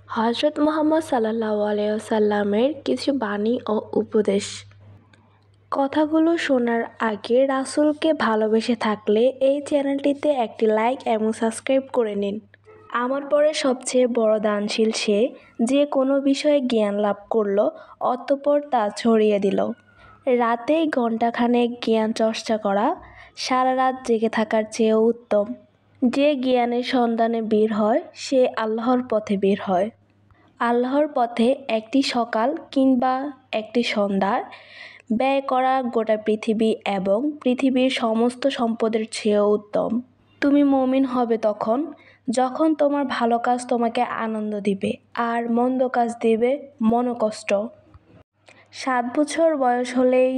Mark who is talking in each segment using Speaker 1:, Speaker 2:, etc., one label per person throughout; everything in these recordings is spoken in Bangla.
Speaker 1: হজরত মুহাম্মদ সাল্লাল্লাহু আলাইহি ওয়াসাল্লামের কিছু বাণী ও উপদেশ। কথাগুলো শোনার আগে রাসূলকে ভালোবেসে থাকলে এই চ্যানেলটিতে একটি লাইক এবং সাবস্ক্রাইব করে নিন। আমার পরে সবচেয়ে বড় দানশীল সে, যে কোনো বিষয়ে জ্ঞান লাভ করল, অতঃপর তা ছড়িয়ে দিল। রাতেই ঘণ্টাখানেক জ্ঞান চর্চা করা সারা রাত জেগে থাকার চেয়েও উত্তম। যে জ্ঞানের সন্ধানে বের হয় সে আল্লাহর পথে বের হয়। আল্লাহর পথে একটি সকাল কিংবা একটি সন্ধ্যা ব্যয় করা গোটা পৃথিবী এবং পৃথিবীর সমস্ত সম্পদের চেয়েও উত্তম। তুমি মুমিন হবে তখন যখন তোমার ভালো কাজ তোমাকে আনন্দ দিবে আর মন্দ কাজ দিবে মনোকষ্ট। 7 বছর বয়স হলেই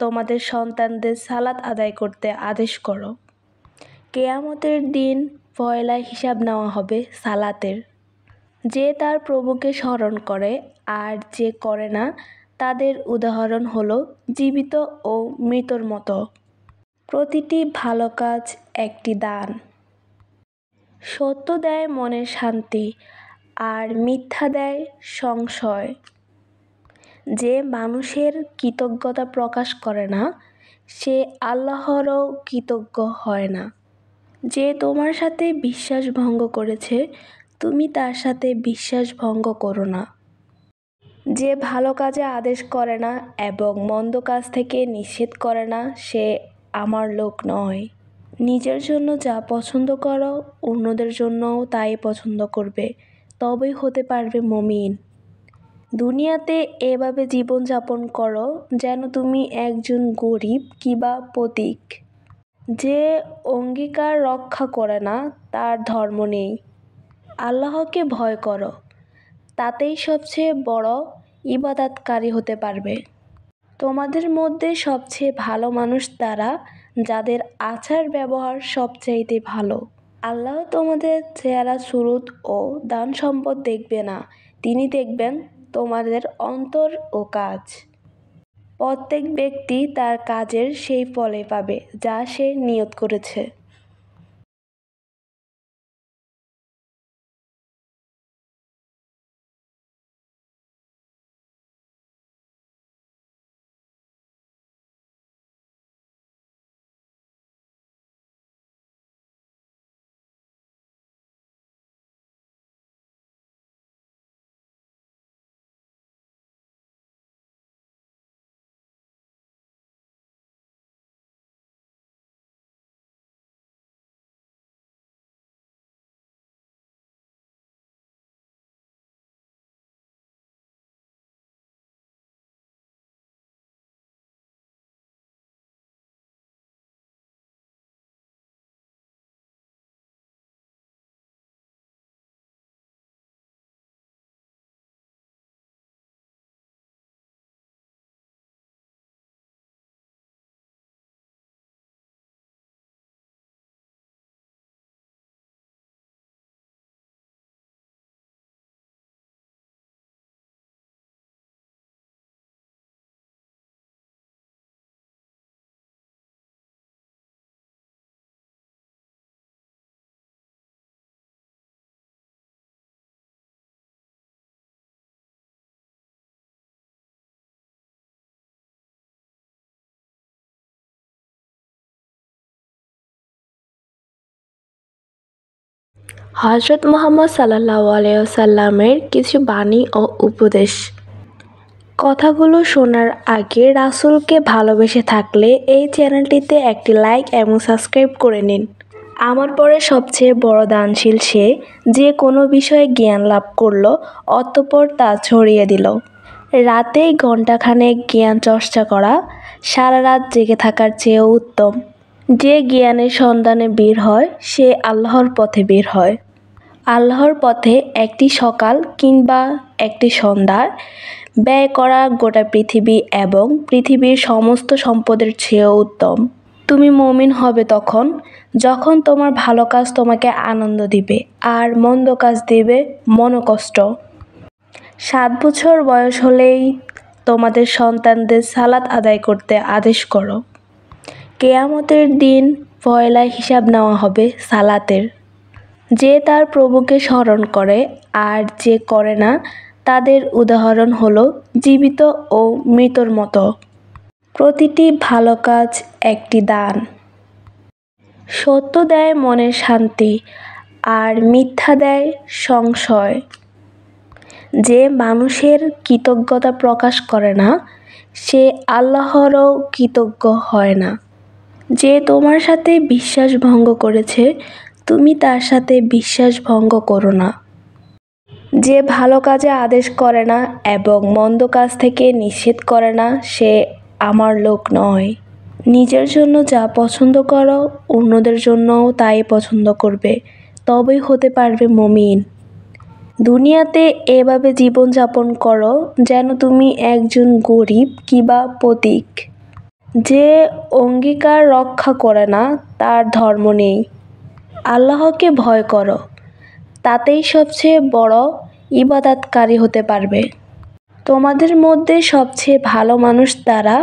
Speaker 1: তোমাদের সন্তানদের সালাত আদায় করতে আদেশ করো। কিয়ামতের দিন পয়লা হিসাব নেওয়া হবে সালাতের। যে তার প্রভুকে স্মরণ করে আর যে করে না, তাদের উদাহরণ হলো জীবিত ও মৃতর মতো। প্রতিটি ভালো কাজ একটি দান। সত্য দেয় মনের শান্তি আর মিথ্যা দেয় সংশয়। যে মানুষের কৃতজ্ঞতা প্রকাশ করে না, সে আল্লাহরও কৃতজ্ঞ হয় না। যে তোমার সাথে বিশ্বাস ভঙ্গ করেছে, তুমি তার সাথে বিশ্বাস ভঙ্গ করো না। যে ভালো কাজে আদেশ করে না এবং মন্দ কাজ থেকে নিষেধ করে না, সে আমার লোক নয়। নিজের জন্য যা পছন্দ করো, অন্যদের জন্যও তাই পছন্দ করবে, তবেই হতে পারবে মুমিন। দুনিয়াতে এভাবে জীবনযাপন করো যেন তুমি একজন গরিব কিংবা পথিক। যে অঙ্গীকার রক্ষা করে না, তার ধর্ম নেই। আল্লাহকে ভয় করো, তাতেই সবচেয়ে বড় ইবাদতকারী হতে পারবে। তোমাদের মধ্যে সবচেয়ে ভালো মানুষ তারা, যাদের আচার ব্যবহার সবচাইতে ভালো। আল্লাহ তোমাদের চেহারা সুরত ও দান সম্পদ দেখবে না, তিনি দেখবেন তোমাদের অন্তর ও কাজ। প্রত্যেক ব্যক্তি তার কাজের সেই ফলে পাবে যা সে নিয়ত করেছে। হজরত মুহাম্মদ সাল্লাল্লাহু আলাইহি ওয়াসাল্লামের কিছু বাণী ও উপদেশ। কথাগুলো শোনার আগে রাসূলকে ভালোবেসে থাকলে এই চ্যানেলটিতে একটি লাইক এবং সাবস্ক্রাইব করে নিন। আমার পরে সবচেয়ে বড় দানশীল সে, যে কোনো বিষয়ে জ্ঞান লাভ করল, অতঃপর তা ছড়িয়ে দিল। রাতেই ঘণ্টাখানেক জ্ঞান চর্চা করা সারা রাত জেগে থাকার চেয়েও উত্তম। যে জ্ঞানের সন্ধানে বের হয় সে আল্লাহর পথে বের হয়। আল্লাহর পথে একটি সকাল কিংবা একটি সন্ধ্যা ব্যয় করা গোটা পৃথিবী এবং পৃথিবীর সমস্ত সম্পদের চেয়েও উত্তম। তুমি মুমিন হবে তখন যখন তোমার ভালো কাজ তোমাকে আনন্দ দিবে আর মন্দ কাজ দিবে মনোকষ্ট। 7 বছর বয়স হলেই তোমাদের সন্তানদের সালাত আদায় করতে আদেশ করো। কিয়ামতের দিন পয়লা হিসাব নেওয়া হবে সালাতের। যে তার প্রভুকে স্মরণ করে আর যে করে না তাদের উদাহরণ হলো জীবিত ও মৃতর মতো। প্রতিটি ভালো কাজ একটি দান। সত্য দেয় মনের শান্তি, আর মিথ্যা দেয় সংশয়। যে মানুষের কৃতজ্ঞতা প্রকাশ করে না, সে আল্লাহরও কৃতজ্ঞ হয় না। যে তোমার সাথে বিশ্বাস ভঙ্গ করেছে, তুমি তার সাথে বিশ্বাস ভঙ্গ করো না। যে ভালো কাজে আদেশ করে না এবং মন্দ কাজ থেকে নিষেধ করে না, সে আমার লোক নয়। নিজের জন্য যা পছন্দ করো, অন্যদের জন্যও তাই পছন্দ করবে, তবেই হতে পারবে মুমিন। দুনিয়াতে এভাবে জীবনযাপন করো যেন তুমি একজন গরিব কিংবা পথিক। যে অঙ্গীকার রক্ষা করে না, তার ধর্ম নেই। আল্লাহকে ভয় করো, তাতেই সবচেয়ে বড় ইবাদতকারী হতে পারবে। তোমাদের মধ্যে সবচেয়ে ভালো মানুষ তারা,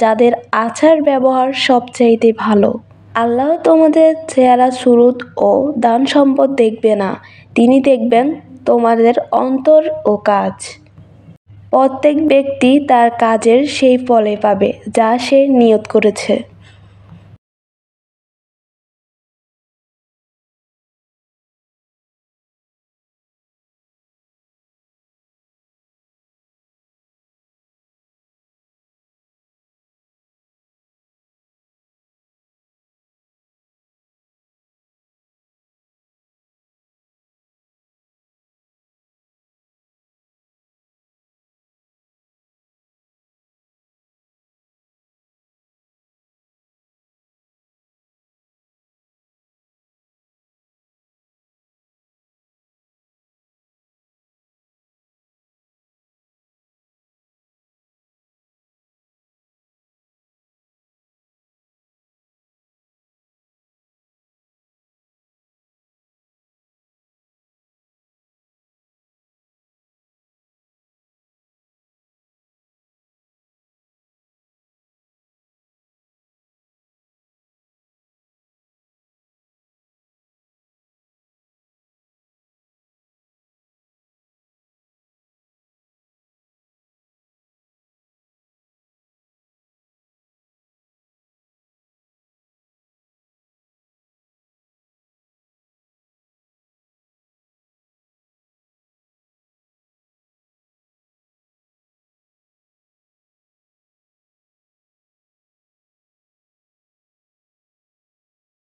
Speaker 1: যাদের আচার ব্যবহার সবচাইতে ভালো। আল্লাহ তোমাদের চেহারা সুরত ও দান সম্পদ দেখবে না, তিনি দেখবেন তোমাদের অন্তর ও কাজ। প্রত্যেক ব্যক্তি তার কাজের সেই ফলই পাবে যা সে নিয়ত করেছে।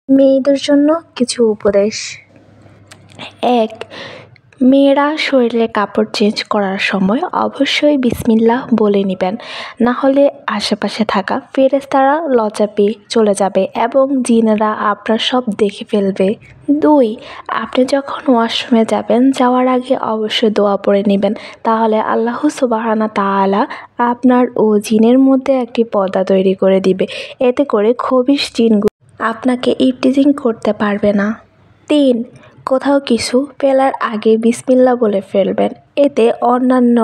Speaker 1: মেয়েদের জন্য কিছু উপদেশ। ১. মেয়েরা শরীরে কাপড় চেঞ্জ করার সময় অবশ্যই বিসমিল্লাহ বলে নেবেন, না হলে আশেপাশে থাকা ফেরেশতারা লজ্জা পেয়ে চলে যাবে এবং জিনেরা আপনার সব দেখে ফেলবে। ২. আপনি যখন ওয়াশরুমে যাবেন, যাওয়ার আগে অবশ্যই দোয়া পড়ে নেবেন, তাহলে আল্লাহ সুবহানাহু তাআলা আপনার ও জিনের মধ্যে একটি পর্দা তৈরি করে দিবে। এতে করে খবিশ জিনগুলো আপনাকে ইফটিজিং করতে পারবে না। ৩. কোথাও কিছু ফেলার আগে বিসমিল্লাহ বলে ফেলবেন, এতে অন্যান্য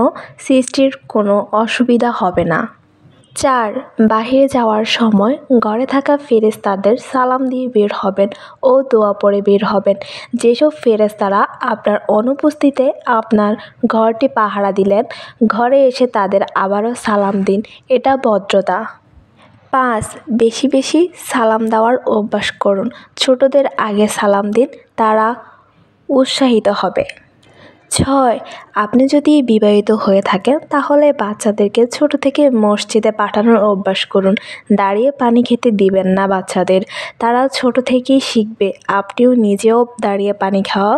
Speaker 1: সৃষ্টির কোনো অসুবিধা হবে না। ৪. বাহিরে যাওয়ার সময় ঘরে থাকা ফেরেশতাদের সালাম দিয়ে বের হবেন ও দোয়া পড়ে বের হবেন। যেসব ফেরেশতারা আপনার অনুপস্থিতিতে আপনার ঘরটি পাহারা দিলেন, ঘরে এসে তাদের আবারও সালাম দিন, এটা ভদ্রতা। ৫. বেশি বেশি সালাম দেওয়ার অভ্যাস করুন। ছোটদের আগে সালাম দিন, তারা উৎসাহিত হবে। ৬. আপনি যদি বিবাহিত হয়ে থাকেন, তাহলে বাচ্চাদেরকে ছোট থেকে মসজিদে পাঠানোর অভ্যাস করুন। দাঁড়িয়ে পানি খেতে দিবেন না বাচ্চাদের, তারা ছোট থেকেই শিখবে। আপনিও নিজেও দাঁড়িয়ে পানি খাওয়া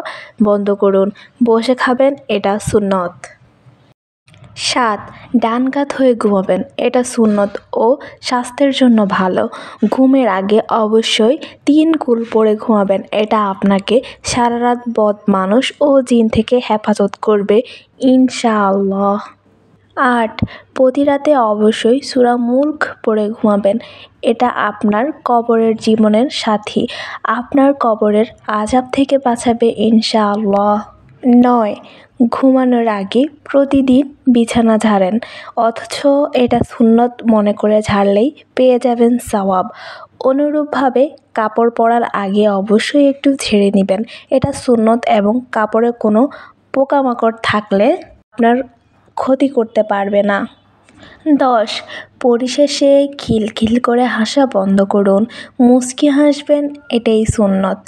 Speaker 1: বন্ধ করুন, বসে খাবেন, এটা সুন্নত। ৭. ডান কাত হয়ে ঘুমাবেন, এটা সুন্নত ও স্বাস্থ্যের জন্য ভালো। ঘুমের আগে অবশ্যই ৩ কুল পরে ঘুমাবেন, এটা আপনাকে সারারাত বদ মানুষ ও জিন থেকে হেফাজত করবে ইনশাআল্লাহ। ৮. প্রতি রাতে অবশ্যই সূরা মুলক পড়ে ঘুমাবেন, এটা আপনার কবরের জীবনের সাথী, আপনার কবরের আযাব থেকে বাঁচাবে ইনশাআল্লাহ। ৯. ঘুমানোর আগে প্রতিদিন বিছানা ঝাড়েন, অথচ এটা সুন্নত মনে করে ঝাড়লেই পেয়ে যাবেন সওয়াব। অনুরূপভাবে কাপড় পরার আগে অবশ্যই একটু ঝেড়ে নেবেন, এটা সুন্নত এবং কাপড়ে কোনো পোকামাকড় থাকলে আপনার ক্ষতি করতে পারবে না। 10. পরিশেষে খিলখিল করে হাসা বন্ধ করুন। মুচকি হাসবেন, এটাই সুন্নত।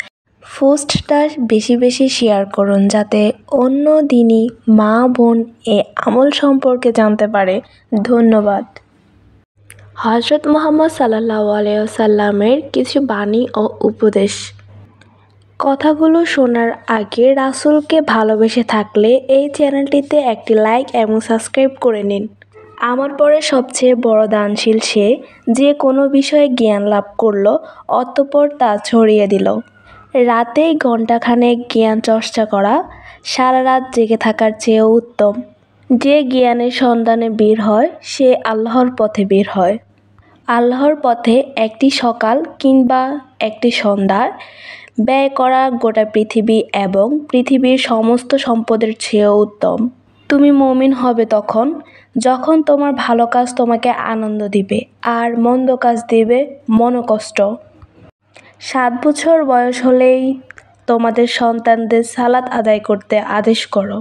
Speaker 1: পোস্টটা বেশি বেশি শেয়ার করুন যাতে অন্য দিনই মা বোন এ আমল সম্পর্কে জানতে পারে। ধন্যবাদ। হযরত মুহাম্মদ সাল্লাল্লাহু আলাইহি ওয়াসাল্লামের কিছু বাণী ও উপদেশ। কথাগুলো শোনার আগে রাসূলকে ভালোবেসে থাকলে এই চ্যানেলটিতে একটি লাইক এবং সাবস্ক্রাইব করে নিন। আমার পরে সবচেয়ে বড় দানশীল সে, যে কোনো বিষয়ে জ্ঞান লাভ করল, অতঃপর তা ছড়িয়ে দিল। রাতেই ঘণ্টাখানেক জ্ঞান চর্চা করা সারা রাত জেগে থাকার চেয়েও উত্তম। যে জ্ঞানের সন্ধানে বের হয় সে আল্লাহর পথে বের হয়। আল্লাহর পথে একটি সকাল কিংবা একটি সন্ধ্যা ব্যয় করা গোটা পৃথিবী এবং পৃথিবীর সমস্ত সম্পদের চেয়েও উত্তম। তুমি মুমিন হবে তখন যখন তোমার ভালো কাজ তোমাকে আনন্দ দিবে আর মন্দ কাজ দিবে মনোকষ্ট। 7 বছর বয়স হলেই তোমাদের সন্তানদের সালাত আদায় করতে আদেশ করো।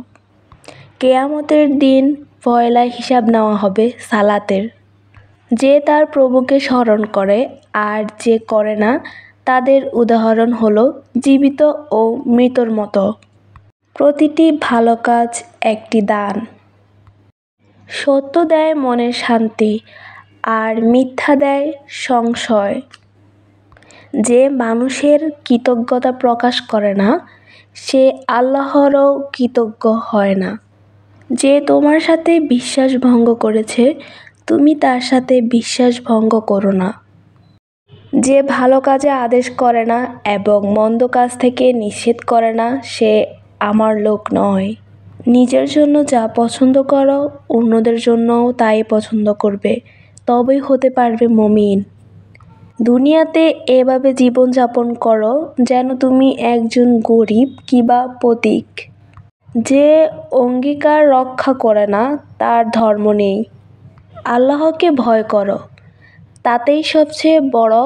Speaker 1: কিয়ামতের দিন পয়লা হিসাব নেওয়া হবে সালাতের। যে তার প্রভুকে স্মরণ করে আর যে করে না তাদের উদাহরণ হলো জীবিত ও মৃতর মতো। প্রতিটি ভালো কাজ একটি দান। সত্য দেয় মনের শান্তি আর মিথ্যা দেয় সংশয়। যে মানুষের কৃতজ্ঞতা প্রকাশ করে না সে আল্লাহরও কৃতজ্ঞ হয় না। যে তোমার সাথে বিশ্বাস ভঙ্গ করেছে তুমি তার সাথে বিশ্বাস ভঙ্গ করো না। যে ভালো কাজে আদেশ করে না এবং মন্দ কাজ থেকে নিষেধ করে না সে আমার লোক নয়। নিজের জন্য যা পছন্দ করো অন্যদের জন্যও তাই পছন্দ করবে, তবেই হতে পারবে মুমিন। দুনিয়াতে এভাবে জীবনযাপন করো যেন তুমি একজন গরিব কিংবা পথিক। যে অঙ্গীকার রক্ষা করে না তার ধর্ম নেই। আল্লাহকে ভয় করো, তাতেই সবচেয়ে বড়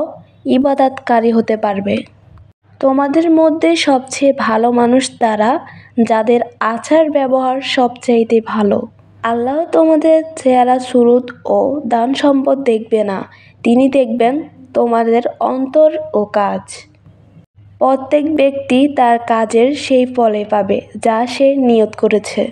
Speaker 1: ইবাদতকারী হতে পারবে। তোমাদের মধ্যে সবচেয়ে ভালো মানুষ তারা যাদের আচার ব্যবহার সবচাইতে ভালো। আল্লাহ তোমাদের চেহারা সুরত ও দান সম্পদ দেখবে না, তিনি দেখবেন তোমাদের অন্তর ও কাজ। প্রত্যেক ব্যক্তি তার কাজের সেই ফলে পাবে যা সে নিয়ত করেছে।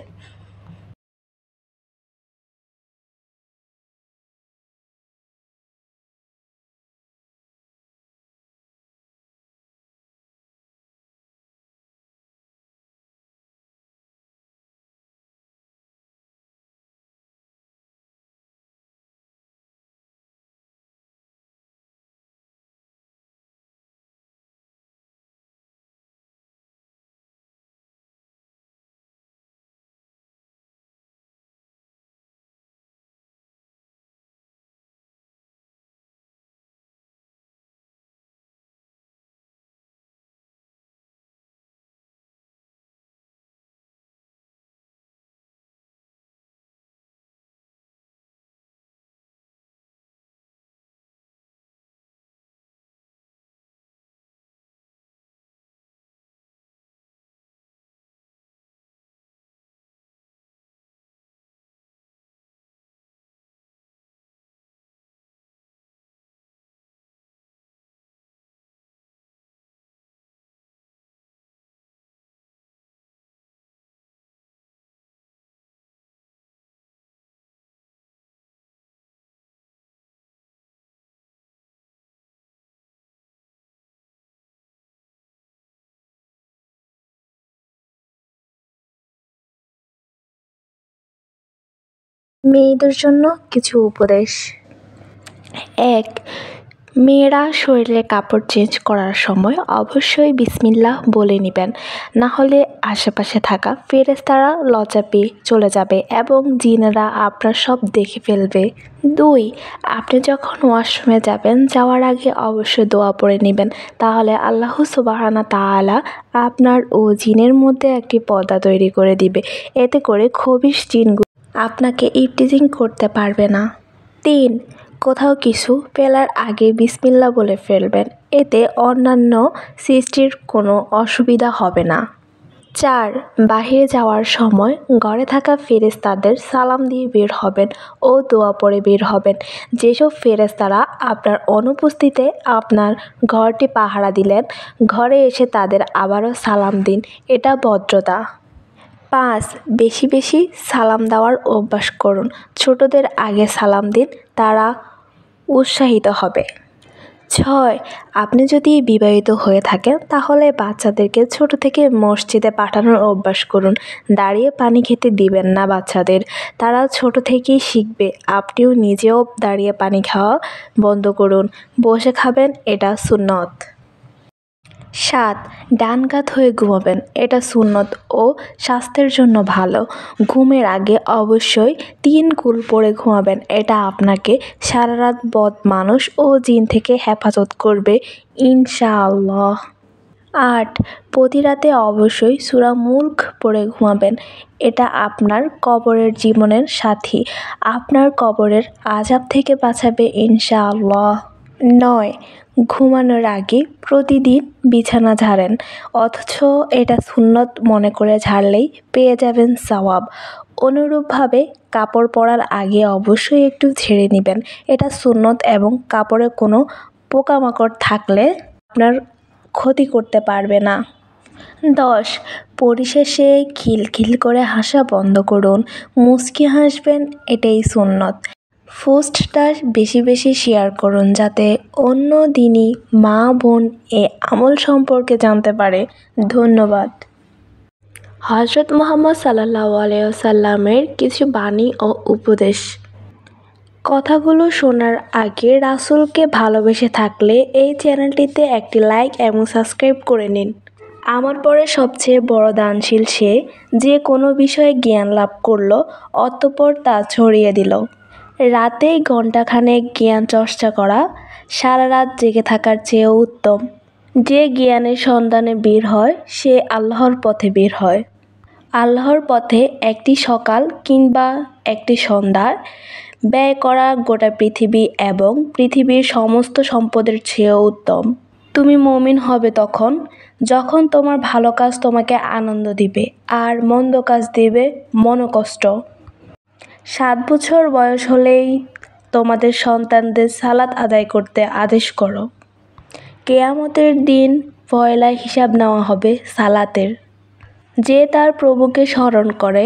Speaker 1: মেয়েদের জন্য কিছু উপদেশ। 1. মেয়েরা শরীরে কাপড় চেঞ্জ করার সময় অবশ্যই বিসমিল্লাহ বলে নেবেন, না হলে আশেপাশে থাকা ফেরেশতারা লজ্জা পেয়ে চলে যাবে এবং জিনেরা আপনার সব দেখে ফেলবে। 2. আপনি যখন ওয়াশরুমে যাবেন যাওয়ার আগে অবশ্যই দোয়া পড়ে নেবেন, তাহলে আল্লাহ সুবহানাহু তাআলা আপনার ও জিনের মধ্যে একটি পর্দা তৈরি করে দিবে। এতে করে খবিশ জিনগুলো আপনাকে ইফটিজিং করতে পারবে না। 3. কোথাও কিছু ফেলার আগে বিসমিল্লাহ বলে ফেলবেন, এতে অন্যান্য সৃষ্টির কোনো অসুবিধা হবে না। 4. বাহিরে যাওয়ার সময় ঘরে থাকা ফেরেশতাদের সালাম দিয়ে বের হবেন ও দোয়া পড়ে বের হবেন। যেসব ফেরেশতারা আপনার অনুপস্থিতিতে আপনার ঘরটি পাহারা দিলেন, ঘরে এসে তাদের আবারও সালাম দিন, এটা ভদ্রতা। 5. বেশি বেশি সালাম দেওয়ার অভ্যাস করুন। ছোটদের আগে সালাম দিন, তারা উৎসাহিত হবে। 6. আপনি যদি বিবাহিত হয়ে থাকেন তাহলে বাচ্চাদেরকে ছোট থেকে মসজিদে পাঠানোর অভ্যাস করুন। দাঁড়িয়ে পানি খেতে দিবেন না বাচ্চাদের, তারা ছোট থেকেই শিখবে। আপনিও নিজেও দাঁড়িয়ে পানি খাওয়া বন্ধ করুন, বসে খাবেন, এটা সুন্নত। 7. ডান কাত হয়ে ঘুমাবেন, এটা সুন্নত ও স্বাস্থ্যের জন্য ভালো। ঘুমের আগে অবশ্যই 3 কুল পরে ঘুমাবেন, এটা আপনাকে সারা রাত বদ মানুষ ও জিন থেকে হেফাজত করবে ইনশাআল্লাহ। 8. প্রতি রাতে অবশ্যই সূরা মুলক পড়ে ঘুমাবেন, এটা আপনার কবরের জীবনের সাথী, আপনার কবরের আযাব থেকে বাঁচাবে ইনশাআল্লাহ। 9. ঘুমানোর আগে প্রতিদিন বিছানা ঝাড়েন, অথচ এটা সুন্নত মনে করে ঝাড়লেই পেয়ে যাবেন সওয়াব। অনুরূপভাবে কাপড় পরার আগে অবশ্যই একটু ঝেড়ে নেবেন, এটা সুন্নত এবং কাপড়ে কোনো পোকামাকড় থাকলে আপনার ক্ষতি করতে পারবে না। 10. পরিশেষে খিলখিল করে হাসা বন্ধ করুন, মুচকি হাসবেন, এটাই সুন্নত। পোস্টটা বেশি বেশি শেয়ার করুন যাতে অন্য দিনই মা বোন এ আমল সম্পর্কে জানতে পারে। ধন্যবাদ। হযরত মুহাম্মদ সাল্লাল্লাহু আলাইহি ওয়াসাল্লামের কিছু বাণী ও উপদেশ। কথাগুলো শোনার আগে রাসূলকে ভালোবেসে থাকলে এই চ্যানেলটিতে একটি লাইক এবং সাবস্ক্রাইব করে নিন। আমার পরে সবচেয়ে বড় দানশীল সে, যে কোনো বিষয়ে জ্ঞান লাভ করল অতঃপর তা ছড়িয়ে দিল। রাতেই ঘণ্টাখানেক জ্ঞান চর্চা করা সারা রাত জেগে থাকার চেয়েও উত্তম। যে জ্ঞানের সন্ধানে বের হয় সে আল্লাহর পথে বের হয়। আল্লাহর পথে একটি সকাল কিংবা একটি সন্ধ্যায় ব্যয় করা গোটা পৃথিবী এবং পৃথিবীর সমস্ত সম্পদের চেয়েও উত্তম। তুমি মুমিন হবে তখন যখন তোমার ভালো কাজ তোমাকে আনন্দ দিবে আর মন্দ কাজ দিবে মনোকষ্ট। 7 বছর বয়স হলেই তোমাদের সন্তানদের সালাত আদায় করতে আদেশ করো। কিয়ামতের দিন পয়লা হিসাব নেওয়া হবে সালাতের। যে তার প্রভুকে স্মরণ করে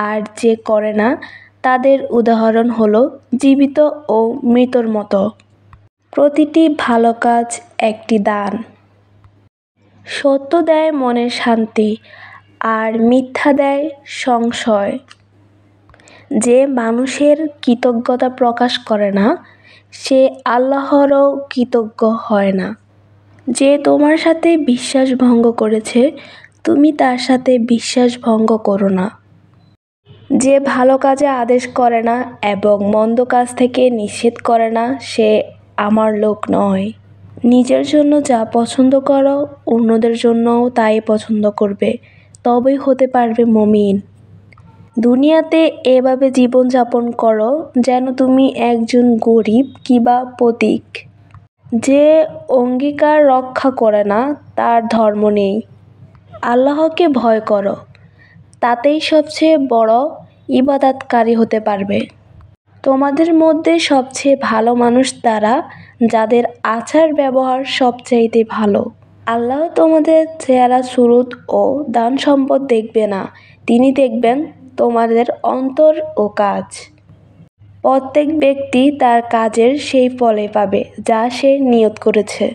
Speaker 1: আর যে করে না তাদের উদাহরণ হলো জীবিত ও মৃতর মতো। প্রতিটি ভালো কাজ একটি দান। সত্য দেয় মনের শান্তি আর মিথ্যা দেয় সংশয়। যে মানুষের কৃতজ্ঞতা প্রকাশ করে না সে আল্লাহরও কৃতজ্ঞ হয় না। যে তোমার সাথে বিশ্বাস ভঙ্গ করেছে তুমি তার সাথে বিশ্বাস ভঙ্গ করো না। যে ভালো কাজে আদেশ করে না এবং মন্দ কাজ থেকে নিষেধ করে না সে আমার লোক নয়। নিজের জন্য যা পছন্দ করো অন্যদের জন্যও তাই পছন্দ করবে, তবেই হতে পারবে মুমিন। দুনিয়াতে এভাবে জীবনযাপন করো যেন তুমি একজন গরিব কিংবা পথিক। যে অঙ্গীকার রক্ষা করে না তার ধর্ম নেই। আল্লাহকে ভয় করো, তাতেই সবচেয়ে বড় ইবাদতকারী হতে পারবে। তোমাদের মধ্যে সবচেয়ে ভালো মানুষ তারা যাদের আচার ব্যবহার সবচাইতে ভালো। আল্লাহ তোমাদের চেহারা সুরত ও দান সম্পদ দেখবে না, তিনি দেখবেন তোমাদের অন্তর ও কাজ। প্রত্যেক ব্যক্তি তার কাজের সেই ফলই পাবে যা সে নিয়ত করেছে।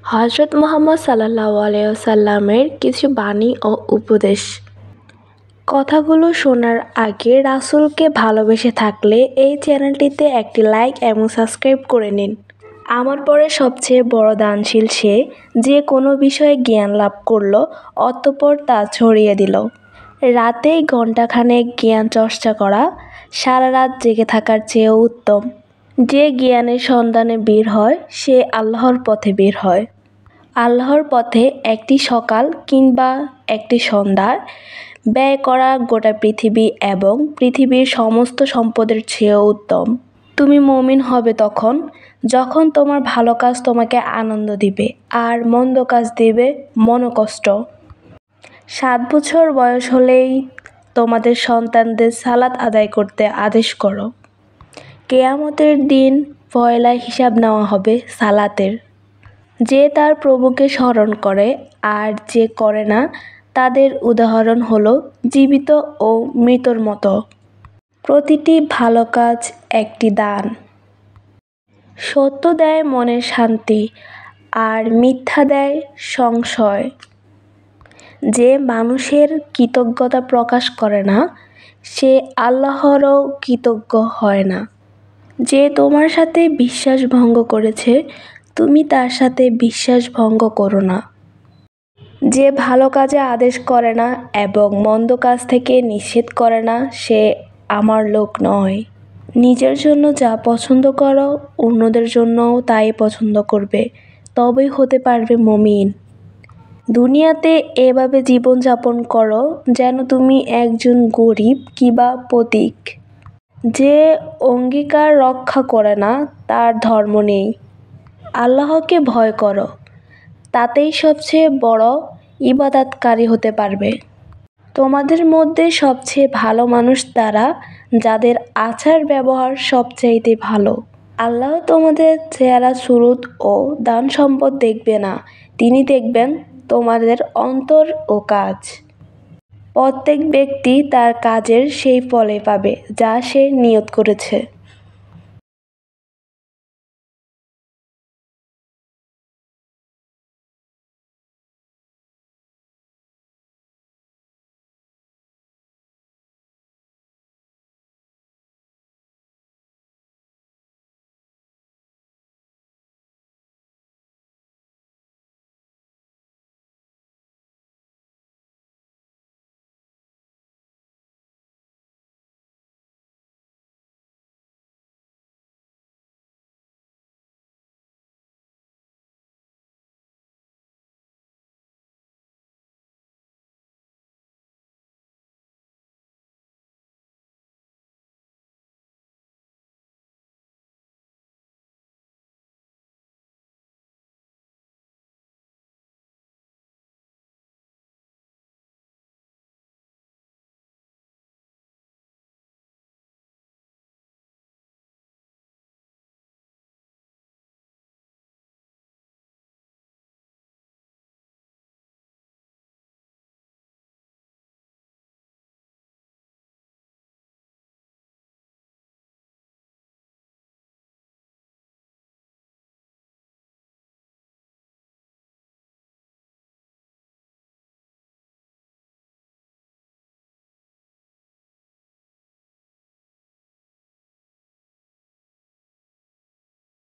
Speaker 1: হজরত মুহাম্মদ সাল্লাল্লাহু আলাইহি ওয়াসাল্লামের কিছু বাণী ও উপদেশ। কথাগুলো শোনার আগে রাসূলকে ভালোবেসে থাকলে এই চ্যানেলটিতে একটি লাইক এবং সাবস্ক্রাইব করে নিন। আমার পরে সবচেয়ে বড় দানশীল সে, যে কোনো বিষয়ে জ্ঞান লাভ করল, অতঃপর তা ছড়িয়ে দিল। রাতেই ঘণ্টাখানেক জ্ঞান চর্চা করা সারা রাত জেগে থাকার চেয়েও উত্তম। যে জ্ঞানের সন্ধানে বের হয় সে আল্লাহর পথে বের হয়। আল্লাহর পথে একটি সকাল কিংবা একটি সন্ধ্যা ব্যয় করা গোটা পৃথিবী এবং পৃথিবীর সমস্ত সম্পদের চেয়েও উত্তম। তুমি মুমিন হবে তখন যখন তোমার ভালো কাজ তোমাকে আনন্দ দিবে আর মন্দ কাজ দিবে মনোকষ্ট। 7 বছর বয়স হলেই তোমাদের সন্তানদের সালাত আদায় করতে আদেশ করো। কিয়ামতের দিন পয়লা হিসাব নেওয়া হবে সালাতের। যে তার প্রভুকে স্মরণ করে আর যে করে না, তাদের উদাহরণ হলো জীবিত ও মৃতর মতো। প্রতিটি ভালো কাজ একটি দান। সত্য দেয় মনের শান্তি আর মিথ্যা দেয় সংশয়। যে মানুষের কৃতজ্ঞতা প্রকাশ করে না সে আল্লাহরও কৃতজ্ঞ হয় না। যে তোমার সাথে বিশ্বাস ভঙ্গ করেছে তুমি তার সাথে বিশ্বাস ভঙ্গ করো না। যে ভালো কাজে আদেশ করে না এবং মন্দ কাজ থেকে নিষেধ করে না সে আমার লোক নয়। নিজের জন্য যা পছন্দ করো অন্যদের জন্যও তাই পছন্দ করবে, তবেই হতে পারবে মুমিন। দুনিয়াতে এভাবে জীবনযাপন করো যেন তুমি একজন গরিব কিংবা পথিক। যে অঙ্গীকার রক্ষা করে না তার ধর্ম নেই। আল্লাহকে ভয় করো, তাতেই সবচেয়ে বড় ইবাদতকারী হতে পারবে। তোমাদের মধ্যে সবচেয়ে ভালো মানুষ তারা যাদের আচার ব্যবহার সবচাইতে ভালো। আল্লাহ তোমাদের চেহারা সুরত ও দান সম্পদ দেখবে না, তিনি দেখবেন তোমাদের অন্তর ও কাজ। প্রত্যেক ব্যক্তি তার কাজের সেই ফলে পাবে যা সে নিয়ত করেছে।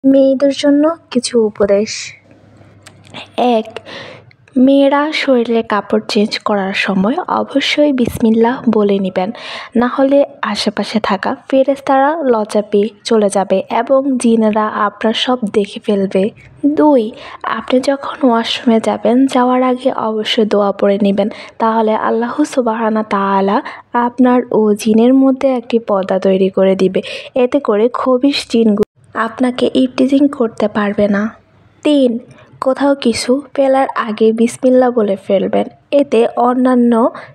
Speaker 1: মেয়েদের জন্য কিছু উপদেশ। 1. মেয়েরা শরীরে কাপড় চেঞ্জ করার সময় অবশ্যই বিসমিল্লাহ বলে নেবেন, না হলে আশেপাশে থাকা ফেরেশতারা লজ্জা পেয়ে চলে যাবে এবং জিনেরা আপনার সব দেখে ফেলবে। 2. আপনি যখন ওয়াশরুমে যাবেন যাওয়ার আগে অবশ্যই দোয়া পড়ে নেবেন, তাহলে আল্লাহ সুবহানাহু তাআলা আপনার ও জিনের মধ্যে একটি পর্দা তৈরি করে দিবে। এতে করে খবিশ জিনগুলো আপনাকে ইফটিজিং করতে পারবে না। 3. কোথাও কিছু ফেলার আগে বিসমিল্লাহ বলে ফেলবেন, এতে অন্যান্য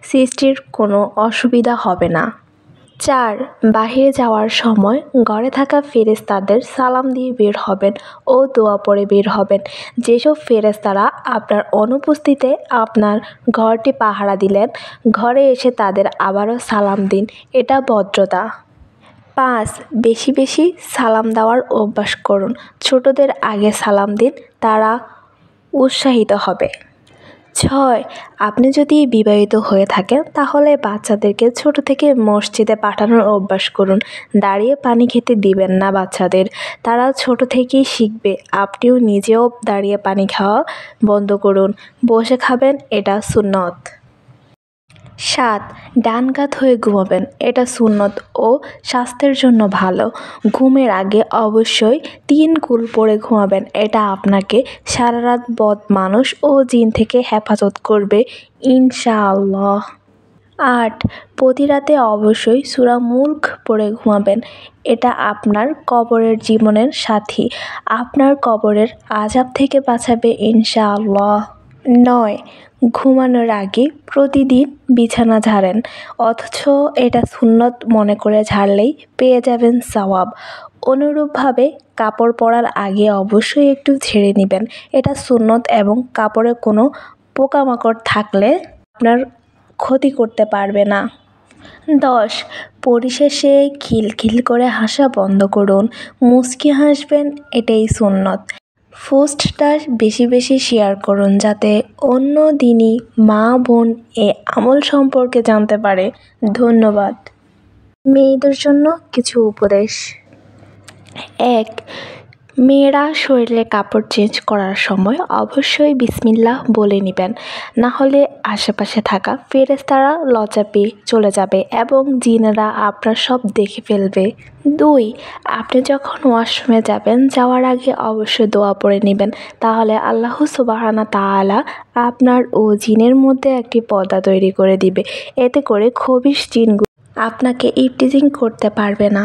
Speaker 1: সৃষ্টির কোনো অসুবিধা হবে না। 4. বাহিরে যাওয়ার সময় ঘরে থাকা ফেরেশতাদের সালাম দিয়ে বের হবেন ও দোয়া পড়ে বের হবেন। যেসব ফেরেশতারা আপনার অনুপস্থিতিতে আপনার ঘরটি পাহারা দিলেন, ঘরে এসে তাদের আবারও সালাম দিন, এটা ভদ্রতা। 5. বেশি বেশি সালাম দেওয়ার অভ্যাস করুন। ছোটদের আগে সালাম দিন, তারা উৎসাহিত হবে। 6. আপনি যদি বিবাহিত হয়ে থাকেন তাহলে বাচ্চাদেরকে ছোট থেকে মসজিদে পাঠানোর অভ্যাস করুন। দাঁড়িয়ে পানি খেতে দিবেন না বাচ্চাদের, তারা ছোট থেকেই শিখবে। আপনিও নিজেও দাঁড়িয়ে পানি খাওয়া বন্ধ করুন, বসে খাবেন, এটা সুন্নত। 7. ডান কাত হয়ে ঘুমাবেন, এটা সুন্নত ও স্বাস্থ্যের জন্য ভালো। ঘুমের আগে অবশ্যই 3 কুল পরে ঘুমাবেন, এটা আপনাকে সারা রাত বদ মানুষ ও জিন থেকে হেফাজত করবে ইনশাআল্লাহ। 8. প্রতি রাতে অবশ্যই সূরা মুলক পড়ে ঘুমাবেন, এটা আপনার কবরের জীবনের সাথী, আপনার কবরের আযাব থেকে বাঁচাবে ইনশাআল্লাহ। 9. ঘুমানোর আগে প্রতিদিন বিছানা ঝাড়েন, অথচ এটা সুন্নত মনে করে ঝাড়লেই পেয়ে যাবেন সওয়াব। অনুরূপভাবে কাপড় পরার আগে অবশ্যই একটু ঝেড়ে নেবেন, এটা সুন্নত এবং কাপড়ে কোনো পোকামাকড় থাকলে আপনার ক্ষতি করতে পারবে না। 10. পরিশেষে খিলখিল করে হাসা বন্ধ করুন, মুচকি হাসবেন, এটাই সুন্নত। পোস্টটা বেশি বেশি শেয়ার করুন যাতে অন্য দিনই মা বোন এ আমল সম্পর্কে জানতে পারে। ধন্যবাদ। মেয়েদের জন্য কিছু উপদেশ। 1. মেয়েরা শরীরে কাপড় চেঞ্জ করার সময় অবশ্যই বিসমিল্লাহ বলে নেবেন, না হলে আশেপাশে থাকা ফেরেশতারা লজ্জা পেয়ে চলে যাবে এবং জিনেরা আপনার সব দেখে ফেলবে। 2. আপনি যখন ওয়াশরুমে যাবেন, যাওয়ার আগে অবশ্যই দোয়া পড়ে নেবেন, তাহলে আল্লাহ সুবহানাহু তাআলা আপনার ও জিনের মধ্যে একটি পর্দা তৈরি করে দিবে, এতে করে খবিশ জিনগুলো আপনাকে ইফটিজিং করতে পারবে না।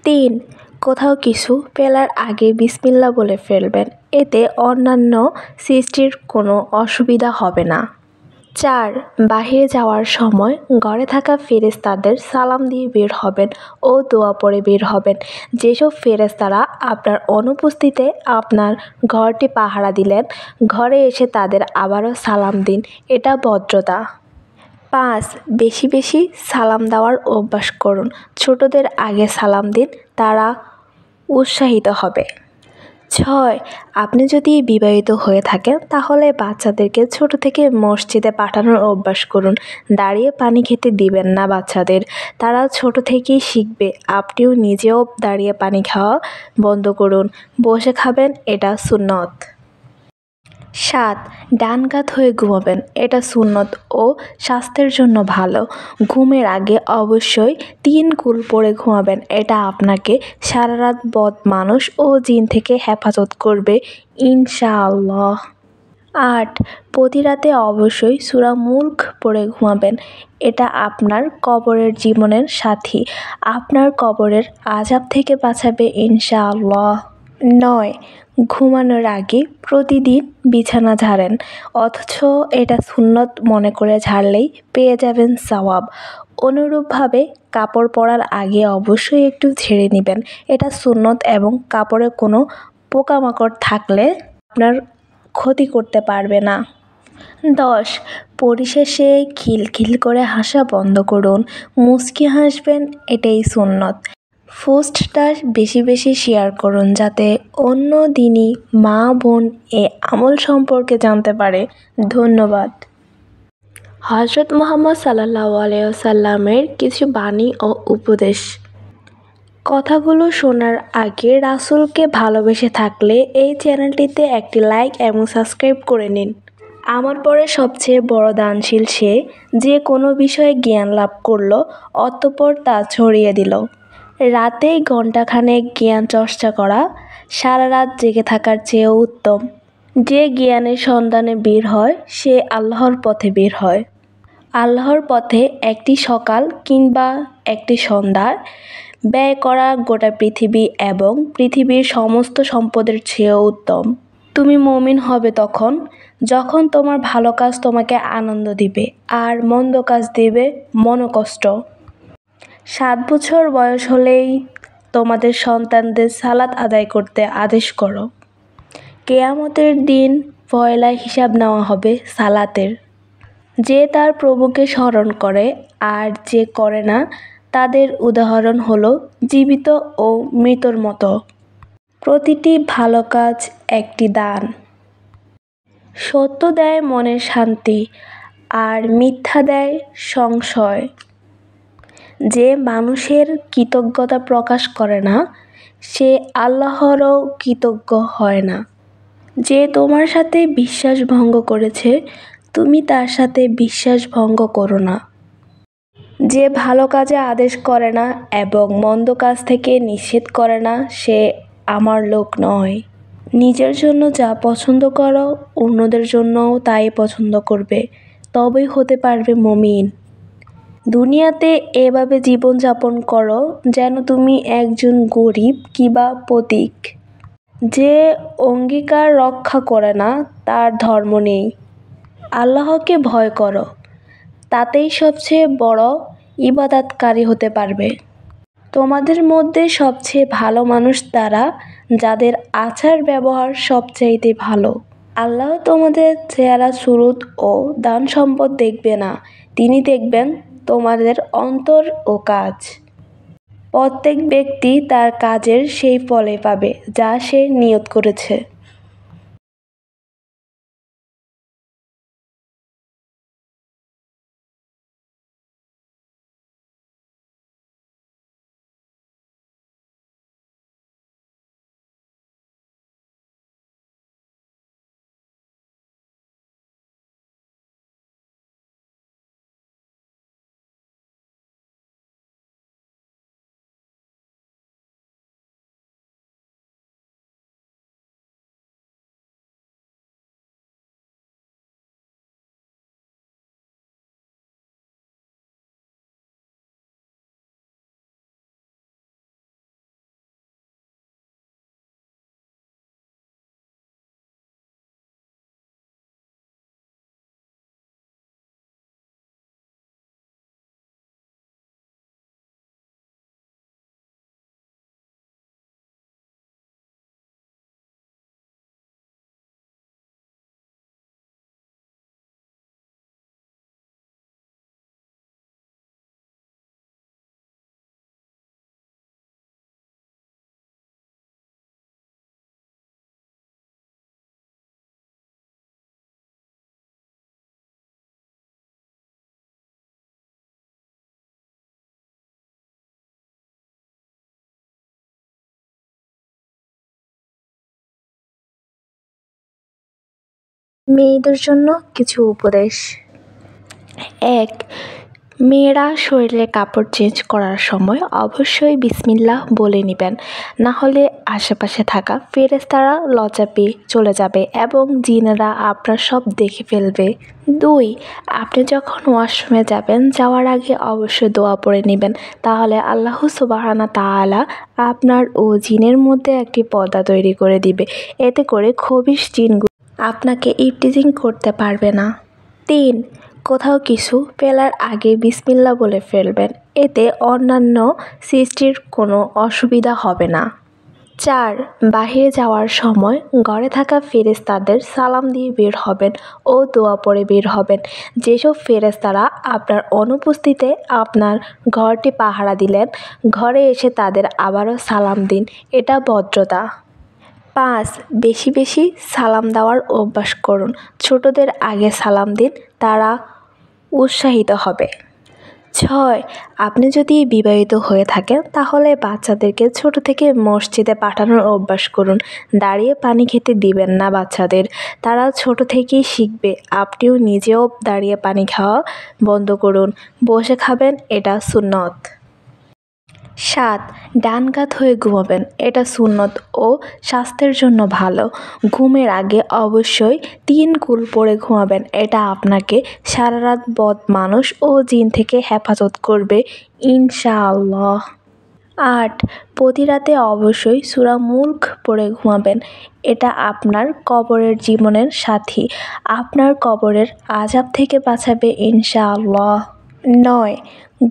Speaker 1: 3. কোথাও কিছু ফেলার আগে বিসমিল্লাহ বলে ফেলবেন, এতে অন্যান্য সৃষ্টির কোনো অসুবিধা হবে না। 4. বাহিরে যাওয়ার সময় ঘরে থাকা ফেরেশতাদের সালাম দিয়ে বের হবেন ও দোয়া পড়ে বের হবেন। যেসব ফেরেশতারা আপনার অনুপস্থিতিতে আপনার ঘরটি পাহারা দিলেন, ঘরে এসে তাদের আবারও সালাম দিন, এটা ভদ্রতা। 5. বেশি বেশি সালাম দেওয়ার অভ্যাস করুন, ছোটদের আগে সালাম দিন, তারা উৎসাহিত হবে। 6. আপনি যদি বিবাহিত হয়ে থাকেন তাহলে বাচ্চাদেরকে ছোট থেকে মসজিদে পাঠানোর অভ্যাস করুন। দাঁড়িয়ে পানি খেতে দিবেন না বাচ্চাদের, তারা ছোট থেকেই শিখবে। আপনিও নিজেও দাঁড়িয়ে পানি খাওয়া বন্ধ করুন, বসে খাবেন, এটা সুন্নত। 7. ডান কাত হয়ে ঘুমাবেন, এটা সুন্নত ও স্বাস্থ্যের জন্য ভালো। ঘুমের আগে অবশ্যই 3 কুল পরে ঘুমাবেন, এটা আপনাকে সারা রাত বদ মানুষ ও জিন থেকে হেফাজত করবে ইনশাআল্লাহ। 8. প্রতি রাতে অবশ্যই সূরা মুলক পড়ে ঘুমাবেন, এটা আপনার কবরের জীবনের সাথী, আপনার কবরের আযাব থেকে বাঁচাবে ইনশাআল্লাহ। 9. ঘুমানোর আগে প্রতিদিন বিছানা ঝাড়েন, অথচ এটা সুন্নত মনে করে ঝাড়লেই পেয়ে যাবেন সওয়াব। অনুরূপভাবে কাপড় পরার আগে অবশ্যই একটু ঝেড়ে নেবেন, এটা সুন্নত এবং কাপড়ে কোনো পোকামাকড় থাকলে আপনার ক্ষতি করতে পারবে না। 10. পরিশেষে খিলখিল করে হাসা বন্ধ করুন, মুচকি হাসবেন, এটাই সুন্নত। পোস্টটা বেশি বেশি শেয়ার করুন যাতে অন্য দিনই মা বোন এ আমল সম্পর্কে জানতে পারে। ধন্যবাদ। হযরত মুহাম্মদ সাল্লাল্লাহু আলাইহি ওয়াসাল্লামের কিছু বাণী ও উপদেশ। কথাগুলো শোনার আগে রাসূলকে ভালোবেসে থাকলে এই চ্যানেলটিতে একটি লাইক এবং সাবস্ক্রাইব করে নিন। আমার পরে সবচেয়ে বড় দানশীল সে, যে কোনো বিষয়ে জ্ঞান লাভ করল অতঃপর তা ছড়িয়ে দিল। রাতেই ঘণ্টাখানেক জ্ঞান চর্চা করা সারা রাত জেগে থাকার চেয়েও উত্তম। যে জ্ঞানের সন্ধানে বের হয় সে আল্লাহর পথে বের হয়। আল্লাহর পথে একটি সকাল কিংবা একটি সন্ধ্যা ব্যয় করা গোটা পৃথিবী এবং পৃথিবীর সমস্ত সম্পদের চেয়েও উত্তম। তুমি মুমিন হবে তখন যখন তোমার ভালো কাজ তোমাকে আনন্দ দিবে আর মন্দ কাজ দিবে মনোকষ্ট। 7 বছর বয়স হলেই তোমাদের সন্তানদের সালাত আদায় করতে আদেশ করো। কিয়ামতের দিন পয়লা হিসাব নেওয়া হবে সালাতের। যে তার প্রভুকে স্মরণ করে আর যে করে না, তাদের উদাহরণ হলো জীবিত ও মৃতর মতো। প্রতিটি ভালো কাজ একটি দান। সত্য দেয় মনের শান্তি, আর মিথ্যা দেয় সংশয়। যে মানুষের কৃতজ্ঞতা প্রকাশ করে না, সে আল্লাহরও কৃতজ্ঞ হয় না। যে তোমার সাথে বিশ্বাস ভঙ্গ করেছে, তুমি তার সাথে বিশ্বাস ভঙ্গ করো না। যে ভালো কাজে আদেশ করে না এবং মন্দ কাজ থেকে নিষেধ করে না, সে আমার লোক নয়। নিজের জন্য যা পছন্দ করো, অন্যদের জন্যও তাই পছন্দ করবে, তবেই হতে পারবে মুমিন। দুনিয়াতে এভাবে জীবনযাপন করো যেন তুমি একজন গরিব কিংবা পথিক। যে অঙ্গীকার রক্ষা করে না, তার ধর্ম নেই। আল্লাহকে ভয় করো, তাতেই সবচেয়ে বড় ইবাদতকারী হতে পারবে। তোমাদের মধ্যে সবচেয়ে ভালো মানুষ তারা, যাদের আচার ব্যবহার সবচাইতে ভালো। আল্লাহ তোমাদের চেহারা সুরত ও দান সম্পদ দেখবে না, তিনি দেখবেন তোমাদের অন্তর ও কাজ। প্রত্যেক ব্যক্তি তার কাজের সেই ফলে পাবে যা সে নিয়ত করেছে। মেয়েদের জন্য কিছু উপদেশ। ১. মেয়েরা শরীরে কাপড় চেঞ্জ করার সময় অবশ্যই বিসমিল্লাহ বলে নেবেন, না হলে আশেপাশে থাকা ফেরেশতারা লজ্জা পেয়ে চলে যাবে এবং জিনেরা আপনার সব দেখে ফেলবে। ২. আপনি যখন ওয়াশরুমে যাবেন, যাওয়ার আগে অবশ্যই দোয়া পড়ে নেবেন, তাহলে আল্লাহ সুবহানাহু তাআলা আপনার ও জিনের মধ্যে একটি পর্দা তৈরি করে দিবে। এতে করে খবিশ জিনগুলো আপনাকে ইফটিজিং করতে পারবে না। ৩. কোথাও কিছু ফেলার আগে বিসমিল্লাহ বলে ফেলবেন, এতে অন্যান্য সৃষ্টির কোনো অসুবিধা হবে না। ৪. বাহিরে যাওয়ার সময় ঘরে থাকা ফেরেশতাদের সালাম দিয়ে বের হবেন ও দোয়া পড়ে বের হবেন। যেসব ফেরেশতারা আপনার অনুপস্থিতিতে আপনার ঘরটি পাহারা দিলেন, ঘরে এসে তাদের আবারও সালাম দিন, এটা ভদ্রতা। ৫. বেশি বেশি সালাম দেওয়ার অভ্যাস করুন। ছোটদের আগে সালাম দিন, তারা উৎসাহিত হবে। ৬. আপনি যদি বিবাহিত হয়ে থাকেন, তাহলে বাচ্চাদেরকে ছোট থেকে মসজিদে পাঠানোর অভ্যাস করুন। দাঁড়িয়ে পানি খেতে দিবেন না বাচ্চাদের, তারা ছোট থেকেই শিখবে। আপনিও নিজেও দাঁড়িয়ে পানি খাওয়া বন্ধ করুন, বসে খাবেন, এটা সুন্নত। ৭. ডান কাত হয়ে ঘুমাবেন, এটা সুন্নত ও স্বাস্থ্যের জন্য ভালো। ঘুমের আগে অবশ্যই ৩ কুল পরে ঘুমাবেন, এটা আপনাকে সারা রাত বদ মানুষ ও জিন থেকে হেফাজত করবে ইনশাআল্লাহ। ৮. প্রতি রাতে অবশ্যই সূরা মুলক পড়ে ঘুমাবেন, এটা আপনার কবরের জীবনের সাথী, আপনার কবরের আযাব থেকে বাঁচাবে ইনশাআল্লাহ। ৯.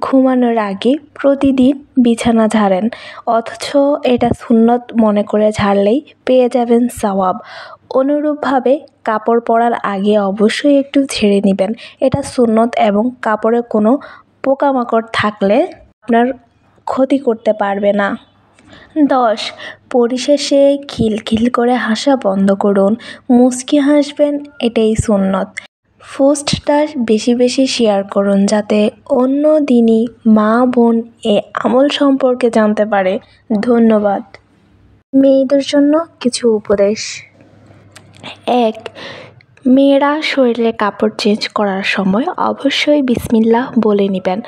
Speaker 1: ঘুমানোর আগে প্রতিদিন বিছানা ঝাড়েন, অথচ এটা সুন্নত মনে করে ঝাড়লেই পেয়ে যাবেন সওয়াব। অনুরূপভাবে কাপড় পরার আগে অবশ্যই একটু ঝেড়ে নেবেন, এটা সুন্নত এবং কাপড়ে কোনো পোকামাকড় থাকলে আপনার ক্ষতি করতে পারবে না। 10. পরিশেষে খিলখিল করে হাসা বন্ধ করুন, মুচকি হাসবেন, এটাই সুন্নত। পোস্টটা বেশি বেশি শেয়ার করুন যাতে অন্য দিনই মা বোন এ আমল সম্পর্কে জানতে পারে। ধন্যবাদ। মেয়েদের জন্য কিছু উপদেশ। 1. মেয়েরা শরীরে কাপড় চেঞ্জ করার সময় অবশ্যই বিসমিল্লাহ বলে নেবেন,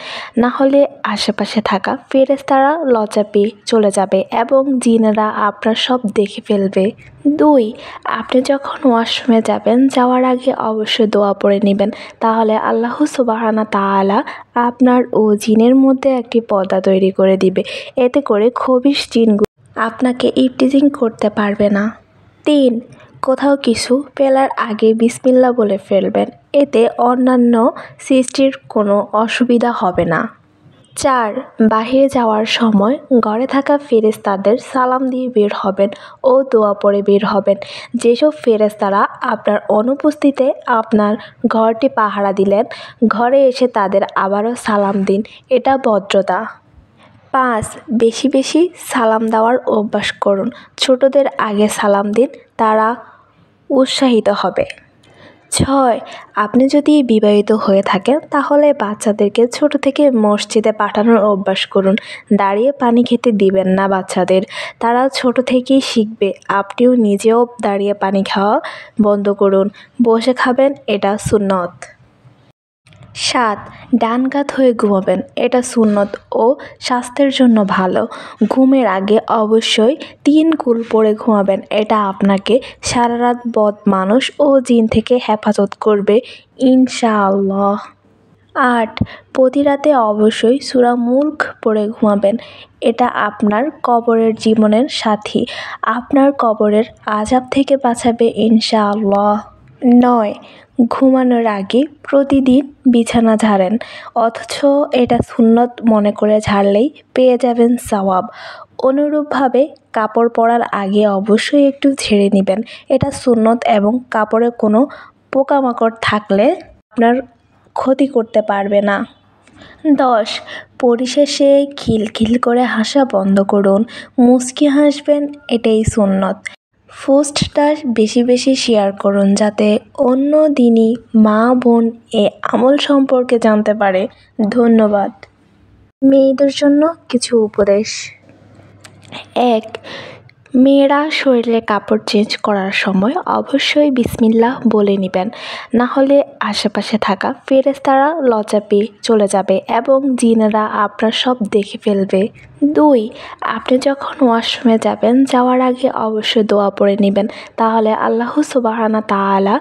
Speaker 1: না হলে আশেপাশে থাকা ফেরেশতারা লজ্জা পেয়ে চলে যাবে এবং জিনেরা আপনার সব দেখে ফেলবে। 2. আপনি যখন ওয়াশরুমে যাবেন, যাওয়ার আগে অবশ্যই দোয়া পড়ে নেবেন, তাহলে আল্লাহ সুবহানাহু তাআলা আপনার ও জিনের মধ্যে একটি পর্দা তৈরি করে দিবে। এতে করে খবিশ জিনগুলো আপনাকে ইফটিজিং করতে পারবে না। 3. কোথাও কিছু ফেলার আগে বিসমিল্লাহ বলে ফেলবেন, এতে অন্যান্য সৃষ্টির কোনো অসুবিধা হবে না। 4. বাহিরে যাওয়ার সময় ঘরে থাকা ফেরেশতাদের সালাম দিয়ে বের হবেন ও দোয়া পড়ে বের হবেন। যেসব ফেরেশতারা আপনার অনুপস্থিতিতে আপনার ঘরটি পাহারা দিলেন, ঘরে এসে তাদের আবারও সালাম দিন, এটা ভদ্রতা। 5. বেশি বেশি সালাম দেওয়ার অভ্যাস করুন, ছোটদের আগে সালাম দিন, তারা উৎসাহিত হবে। 6. আপনি যদি বিবাহিত হয়ে থাকেন তাহলে বাচ্চাদেরকে ছোট থেকে মসজিদে পাঠানোর অভ্যাস করুন, দাঁড়িয়ে পানি খেতে দিবেন না বাচ্চাদের, তারা ছোট থেকেই শিখবে। আপনিও নিজেও দাঁড়িয়ে পানি খাওয়া বন্ধ করুন, বসে খাবেন, এটা সুন্নত। 7. ডান কাত হয়ে ঘুমাবেন, এটা সুন্নত ও স্বাস্থ্যের জন্য ভালো। ঘুমের আগে অবশ্যই 3 কুল পরে ঘুমাবেন, এটা আপনাকে সারা রাত বদ মানুষ ও জিন থেকে হেফাজত করবে ইনশাআল্লাহ। 8. প্রতি রাতে অবশ্যই সূরা মুলক পড়ে ঘুমাবেন, এটা আপনার কবরের জীবনের সাথী, আপনার কবরের আযাব থেকে বাঁচাবে ইনশাআল্লাহ। 9. ঘুমানোর আগে প্রতিদিন বিছানা ঝাড়েন, অথচ এটা সুন্নত মনে করে ঝাড়লেই পেয়ে যাবেন সওয়াব। অনুরূপভাবে কাপড় পরার আগে অবশ্যই একটু ঝেড়ে নেবেন, এটা সুন্নত এবং কাপড়ে কোনো পোকামাকড় থাকলে আপনার ক্ষতি করতে পারবে না। 10. পরিশেষে খিলখিল করে হাসা বন্ধ করুন, মুচকি হাসবেন, এটাই সুন্নত। পোস্টটা বেশি বেশি শেয়ার করুন যাতে অন্য দিনই মা বোন এ আমল সম্পর্কে জানতে পারে। ধন্যবাদ। মেয়েদের জন্য কিছু উপদেশ। 1. মেয়েরা শরীরে কাপড় চেঞ্জ করার সময় অবশ্যই বিসমিল্লাহ বলে নেবেন, না হলে আশেপাশে থাকা ফেরেশতারা লজ্জা পেয়ে চলে যাবে এবং জিনেরা আপনার সব দেখে ফেলবে। 2. আপনি যখন ওয়াশরুমে যাবেন, যাওয়ার আগে অবশ্যই দোয়া পড়ে নেবেন, তাহলে আল্লাহ সুবহানাহু তাআলা